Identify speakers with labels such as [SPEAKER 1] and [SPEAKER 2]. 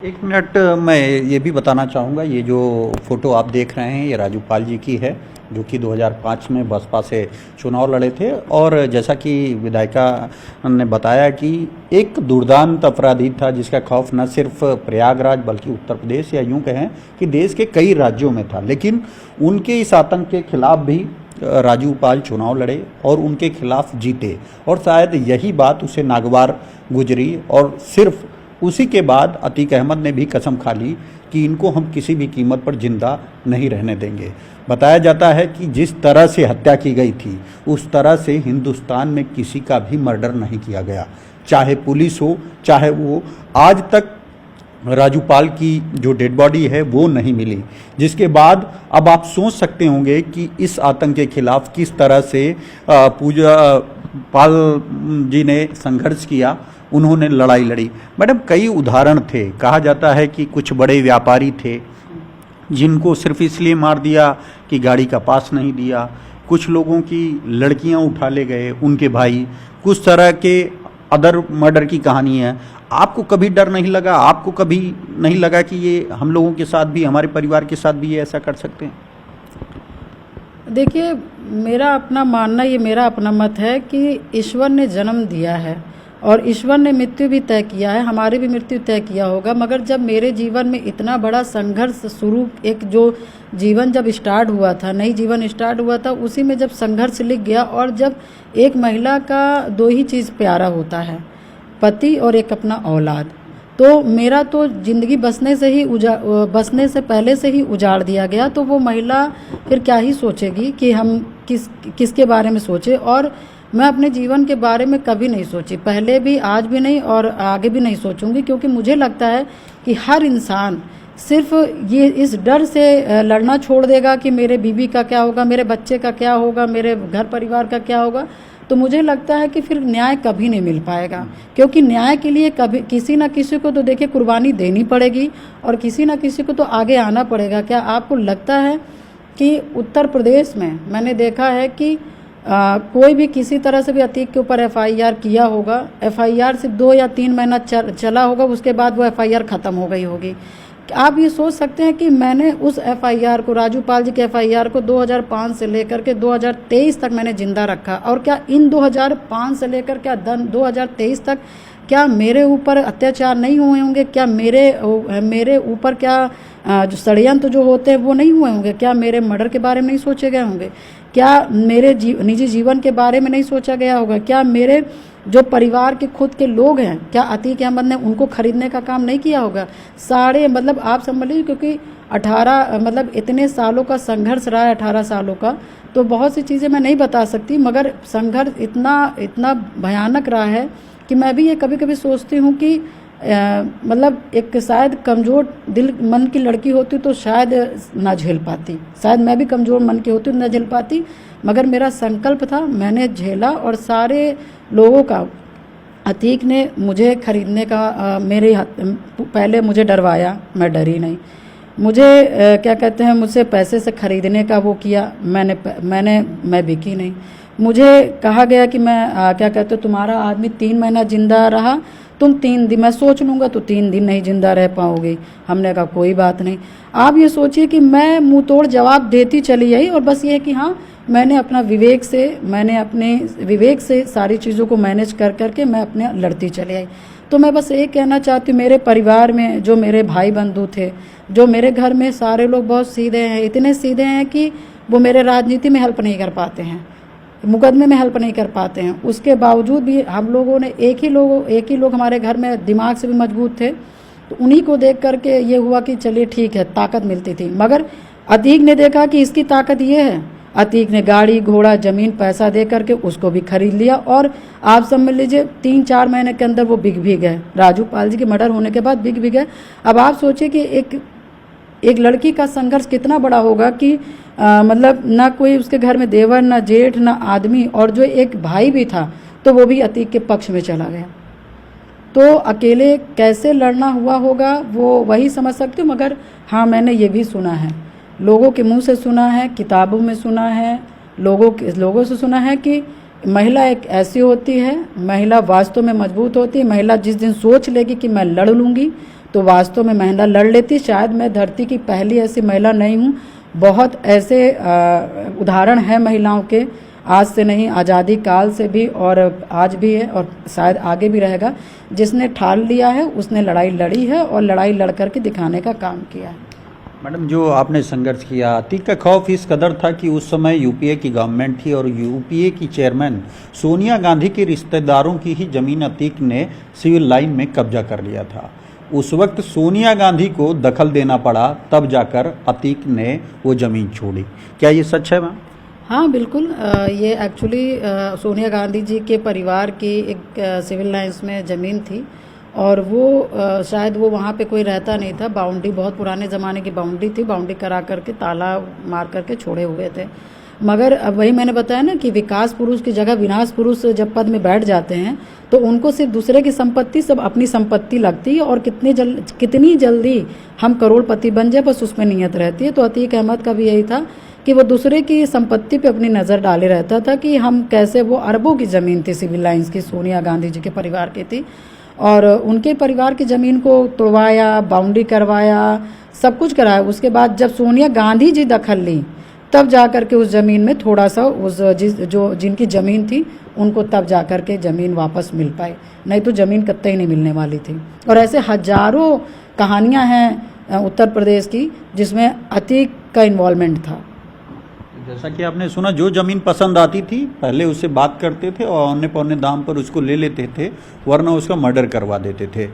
[SPEAKER 1] एक मिनट मैं ये भी बताना चाहूँगा, ये जो फ़ोटो आप देख रहे हैं ये राजू पाल जी की है, जो कि 2005 में बसपा से चुनाव लड़े थे। और जैसा कि विधायिका ने बताया कि एक दुर्दांत अपराधी था जिसका खौफ न सिर्फ प्रयागराज बल्कि उत्तर प्रदेश या यूँ कहें कि देश के कई राज्यों में था, लेकिन उनके इस आतंक के खिलाफ भी राजू पाल चुनाव लड़े और उनके खिलाफ जीते। और शायद यही बात उसे नागवार गुजरी और सिर्फ उसी के बाद अतीक अहमद ने भी कसम खा ली कि इनको हम किसी भी कीमत पर जिंदा नहीं रहने देंगे। बताया जाता है कि जिस तरह से हत्या की गई थी उस तरह से हिंदुस्तान में किसी का भी मर्डर नहीं किया गया, चाहे पुलिस हो चाहे वो। आज तक राजू पाल की जो डेड बॉडी है वो नहीं मिली, जिसके बाद अब आप सोच सकते होंगे कि इस आतंक के खिलाफ किस तरह से पूजा पाल जी ने संघर्ष किया, उन्होंने लड़ाई लड़ी। मैडम, कई उदाहरण थे। कहा जाता है कि कुछ बड़े व्यापारी थे जिनको सिर्फ इसलिए मार दिया कि गाड़ी का पास नहीं दिया, कुछ लोगों की लड़कियां उठा ले गए उनके भाई, कुछ तरह के अदर मर्डर की कहानी है। आपको कभी डर नहीं लगा, आपको कभी नहीं लगा कि ये हम लोगों के साथ भी, हमारे परिवार के साथ भी ये ऐसा कर सकते हैं?
[SPEAKER 2] देखिए, मेरा अपना मानना, ये मेरा अपना मत है कि ईश्वर ने जन्म दिया है और ईश्वर ने मृत्यु भी तय किया है, हमारी भी मृत्यु तय किया होगा। मगर जब मेरे जीवन में इतना बड़ा संघर्ष शुरू, एक जो जीवन जब स्टार्ट हुआ था, नई जीवन स्टार्ट हुआ था, उसी में जब संघर्ष लिख गया। और जब एक महिला का दो ही चीज़ प्यारा होता है, पति और एक अपना औलाद, तो मेरा तो ज़िंदगी बसने से पहले से ही उजाड़ दिया गया। तो वो महिला फिर क्या ही सोचेगी कि हम किसके बारे में सोचे। और मैं अपने जीवन के बारे में कभी नहीं सोची, पहले भी, आज भी नहीं और आगे भी नहीं सोचूंगी, क्योंकि मुझे लगता है कि हर इंसान सिर्फ ये इस डर से लड़ना छोड़ देगा कि मेरे बीवी का क्या होगा, मेरे बच्चे का क्या होगा, मेरे घर परिवार का क्या होगा, तो मुझे लगता है कि फिर न्याय कभी नहीं मिल पाएगा। क्योंकि न्याय के लिए कभी किसी न किसी को तो देखिए कुर्बानी देनी पड़ेगी और किसी न किसी को तो आगे आना पड़ेगा। क्या आपको लगता है कि उत्तर प्रदेश में मैंने देखा है कि कोई भी किसी तरह से भी अतीक के ऊपर एफआईआर किया होगा, एफआईआर सिर्फ 2 या 3 महीना चला होगा, उसके बाद वो एफआईआर ख़त्म हो गई होगी। आप ये सोच सकते हैं कि मैंने उस एफआईआर को, राजू पाल जी के एफआईआर को 2005 से लेकर के 2023 तक मैंने जिंदा रखा। और क्या इन 2005 से लेकर क्या 2023 तक क्या मेरे ऊपर अत्याचार नहीं हुए होंगे? क्या मेरे ऊपर क्या जो षड्यंत्र जो होते हैं वो नहीं हुए होंगे? क्या मेरे मर्डर के बारे में नहीं सोचे गए होंगे? क्या मेरे निजी जीवन के बारे में नहीं सोचा गया होगा? क्या मेरे जो परिवार के खुद के लोग हैं, क्या अतीक अहमद ने उनको खरीदने का काम नहीं किया होगा? सारे, मतलब आप समझ लीजिए, क्योंकि 18 मतलब इतने सालों का संघर्ष रहा है, 18 सालों का, तो बहुत सी चीज़ें मैं नहीं बता सकती। मगर संघर्ष इतना भयानक रहा है कि मैं भी ये कभी कभी सोचती हूँ कि मतलब एक शायद कमज़ोर दिल मन की लड़की होती तो शायद ना झेल पाती, शायद मैं भी कमज़ोर मन की होती तो ना झेल पाती। मगर मेरा संकल्प था, मैंने झेला। और सारे लोगों का, अतीक ने मुझे खरीदने का मेरे पहले मुझे डरवाया, मैं डरी नहीं। मुझे क्या कहते हैं, मुझसे पैसे से खरीदने का वो किया, मैं बिकी नहीं। मुझे कहा गया कि मैं क्या कहते हो, तुम्हारा आदमी 3 महीना जिंदा रहा, तुम 3 दिन, मैं सोच लूँगा तो 3 दिन नहीं जिंदा रह पाओगे। हमने कहा कोई बात नहीं। आप ये सोचिए कि मैं मुंह तोड़ जवाब देती चली आई, और बस ये है कि हाँ, मैंने अपने विवेक से सारी चीज़ों को मैनेज कर करके मैं अपने लड़ती चली आई। तो मैं बस ये कहना चाहती हूँ, मेरे परिवार में जो मेरे भाई बंधु थे, जो मेरे घर में सारे लोग बहुत सीधे हैं, इतने सीधे हैं कि वो मेरे राजनीति में हेल्प नहीं कर पाते हैं, मुकदमे में हेल्प नहीं कर पाते हैं। उसके बावजूद भी हम लोगों ने एक ही लोग हमारे घर में दिमाग से भी मजबूत थे, तो उन्हीं को देख करके ये हुआ कि चलिए ठीक है, ताकत मिलती थी। मगर अतीक ने देखा कि इसकी ताकत ये है, अतीक ने गाड़ी घोड़ा जमीन पैसा दे करके उसको भी खरीद लिया। और आप समझ लीजिए 3-4 महीने के अंदर वो बिक भी गए, राजू पाल जी के मर्डर होने के बाद बिक भी गए। अब आप सोचिए कि एक लड़की का संघर्ष कितना बड़ा होगा कि मतलब ना कोई उसके घर में देवर, ना जेठ, ना आदमी, और जो एक भाई भी था तो वो भी अतीक के पक्ष में चला गया। तो अकेले कैसे लड़ना हुआ होगा वो वही समझ सकती हूँ। मगर हाँ, मैंने ये भी सुना है, लोगों के मुंह से सुना है, किताबों में सुना है, लोगों से सुना है कि महिला एक ऐसी होती है, महिला वास्तव में मजबूत होती है। महिला जिस दिन सोच लेगी कि मैं लड़ लूँगी, तो वास्तव में महिला लड़ लेती। शायद मैं धरती की पहली ऐसी महिला नहीं हूँ, बहुत ऐसे उदाहरण हैं महिलाओं के, आज से नहीं आज़ादी काल से भी, और आज भी है और शायद आगे भी रहेगा। जिसने ठान लिया है उसने लड़ाई लड़ी है और लड़ाई लड़ करके दिखाने का काम किया है।
[SPEAKER 1] मैडम, जो आपने संघर्ष किया, अतीक का खौफ इस कदर था कि उस समय यूपीए की गवर्नमेंट थी और यूपीए की चेयरमैन सोनिया गांधी के रिश्तेदारों की ही जमीन अतीक ने सिविल लाइन में कब्जा कर लिया था। उस वक्त सोनिया गांधी को दखल देना पड़ा, तब जाकर अतीक ने वो ज़मीन छोड़ी। क्या ये सच है मैम?
[SPEAKER 2] हाँ बिल्कुल, ये एक्चुअली सोनिया गांधी जी के परिवार की एक सिविल लाइंस में ज़मीन थी और वो शायद वो वहाँ पे कोई रहता नहीं था। बाउंड्री बहुत पुराने ज़माने की बाउंड्री थी, बाउंड्री करा करके ताला मार करके छोड़े हुए थे। मगर अब वही मैंने बताया ना कि विकास पुरुष की जगह विनाश पुरुष जब पद में बैठ जाते हैं तो उनको सिर्फ दूसरे की संपत्ति सब अपनी संपत्ति लगती है और कितनी जल्दी हम करोड़पति बन जाए, बस उसमें नियत रहती है। तो अतीक अहमद का भी यही था कि वो दूसरे की संपत्ति पे अपनी नज़र डाले रहता था कि हम कैसे, वो अरबों की ज़मीन थी सिविल लाइंस की, सोनिया गांधी जी के परिवार की थी और उनके परिवार की ज़मीन को तोड़वाया, बाउंड्री करवाया, सब कुछ कराया। उसके बाद जब सोनिया गांधी जी दखल ली तब जा कर के उस ज़मीन में थोड़ा सा जिनकी ज़मीन थी उनको तब जा कर के ज़मीन वापस मिल पाई, नहीं तो ज़मीन कतई नहीं मिलने वाली थी। और ऐसे हजारों कहानियां हैं उत्तर प्रदेश की जिसमें अतीक का इन्वॉल्वमेंट था।
[SPEAKER 1] जैसा कि आपने सुना, जो ज़मीन पसंद आती थी पहले उससे बात करते थे और औने पौने दाम पर उसको ले लेते थे, वरना उसका मर्डर करवा देते थे।